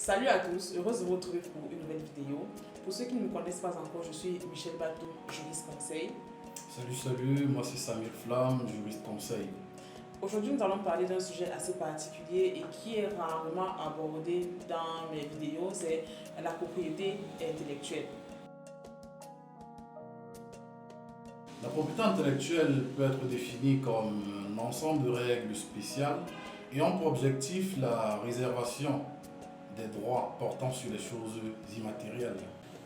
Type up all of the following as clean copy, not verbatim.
Salut à tous, heureuse de vous retrouver pour une nouvelle vidéo. Pour ceux qui ne me connaissent pas encore, je suis Michel Bateau, juriste conseil. Salut, moi c'est Samir Flam, juriste conseil. Aujourd'hui, nous allons parler d'un sujet assez particulier et qui est rarement abordé dans mes vidéos, c'est la propriété intellectuelle. La propriété intellectuelle peut être définie comme un ensemble de règles spéciales ayant pour objectif la réservation des droits portant sur les choses immatérielles.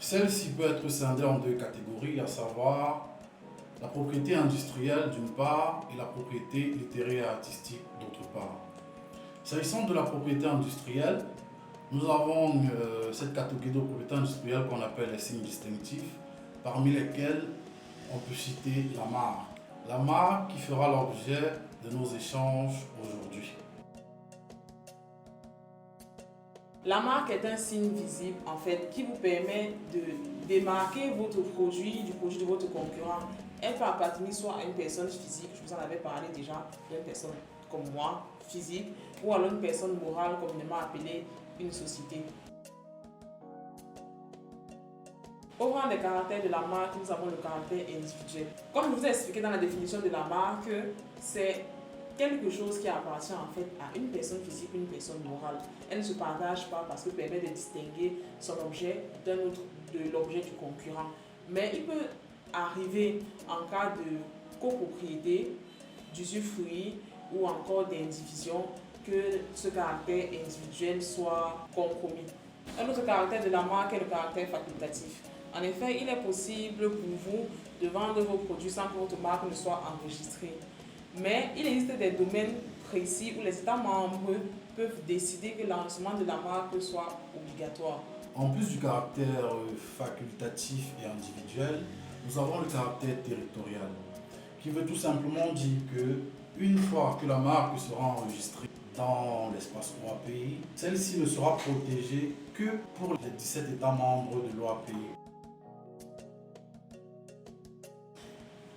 Celle-ci peut être scindée en deux catégories, à savoir la propriété industrielle d'une part et la propriété littéraire et artistique d'autre part. S'agissant de la propriété industrielle, nous avons cette catégorie de propriété industrielle qu'on appelle les signes distinctifs, parmi lesquels on peut citer la marque. La marque qui fera l'objet de nos échanges aujourd'hui. La marque est un signe visible en fait qui vous permet de démarquer votre produit du produit de votre concurrent. Elle peut appartenir soit à une personne physique, je vous en avais parlé déjà, une personne comme moi, physique, ou alors une personne morale communément appelée une société. Au rang des caractères de la marque, nous avons le caractère individuel. Comme je vous ai expliqué dans la définition de la marque, c'est quelque chose qui appartient en fait à une personne physique ou une personne morale. Elle ne se partage pas parce qu'elle permet de distinguer son objet d'un autre, de l'objet du concurrent. Mais il peut arriver en cas de copropriété, d'usufruit ou encore d'indivision que ce caractère individuel soit compromis. Un autre caractère de la marque est le caractère facultatif. En effet, il est possible pour vous de vendre vos produits sans que votre marque ne soit enregistrée. Mais il existe des domaines précis où les États membres peuvent décider que l'enregistrement de la marque soit obligatoire. En plus du caractère facultatif et individuel, nous avons le caractère territorial, qui veut tout simplement dire que une fois que la marque sera enregistrée dans l'espace OAPI, celle-ci ne sera protégée que pour les 17 États membres de l'OAPI.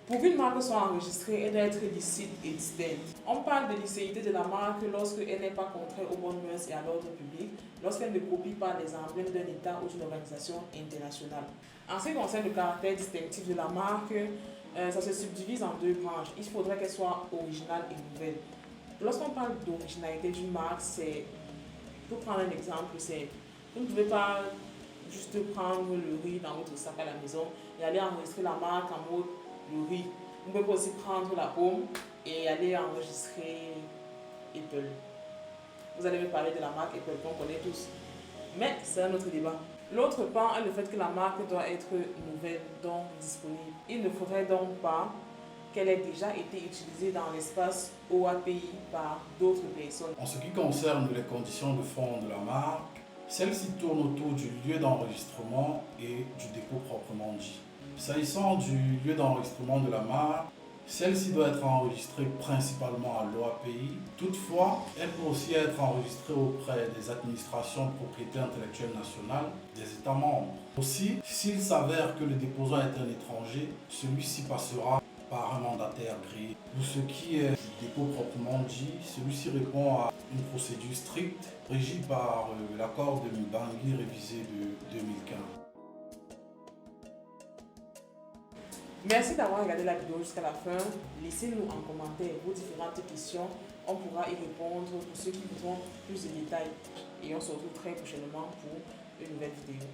Pour qu'une marque soit enregistrée, elle doit être licite et distincte. On parle de licéité de la marque lorsqu'elle n'est pas contraire aux bonnes mœurs et à l'ordre public, lorsqu'elle ne copie pas les emblèmes d'un État ou d'une organisation internationale. En ce qui concerne le caractère distinctif de la marque, ça se subdivise en deux branches. Il faudrait qu'elle soit originale et nouvelle. Lorsqu'on parle d'originalité d'une marque, c'est, pour prendre un exemple, c'est vous ne pouvez pas juste prendre le riz dans votre sac à la maison et aller enregistrer la marque en mode le riz. Vous pouvez aussi prendre la pomme et aller enregistrer Apple. Vous allez me parler de la marque Apple qu'on connaît tous. Mais c'est un autre débat. L'autre pan est le fait que la marque doit être nouvelle, donc disponible. Il ne faudrait donc pas qu'elle ait déjà été utilisée dans l'espace OAPI par d'autres personnes. En ce qui concerne les conditions de fond de la marque, celle-ci tourne autour du lieu d'enregistrement et du dépôt proprement dit. S'agissant du lieu d'enregistrement de la marque, celle-ci doit être enregistrée principalement à l'OAPI. Toutefois, elle peut aussi être enregistrée auprès des administrations de propriété intellectuelle nationale des États membres. Aussi, s'il s'avère que le déposant est un étranger, celui-ci passera par un mandataire agréé. Pour ce qui est du dépôt proprement dit, celui-ci répond à une procédure stricte régie par l'accord de Bangui révisé de 2015. Merci d'avoir regardé la vidéo jusqu'à la fin. Laissez-nous en commentaire vos différentes questions. On pourra y répondre pour ceux qui voudront plus de détails. Et on se retrouve très prochainement pour une nouvelle vidéo.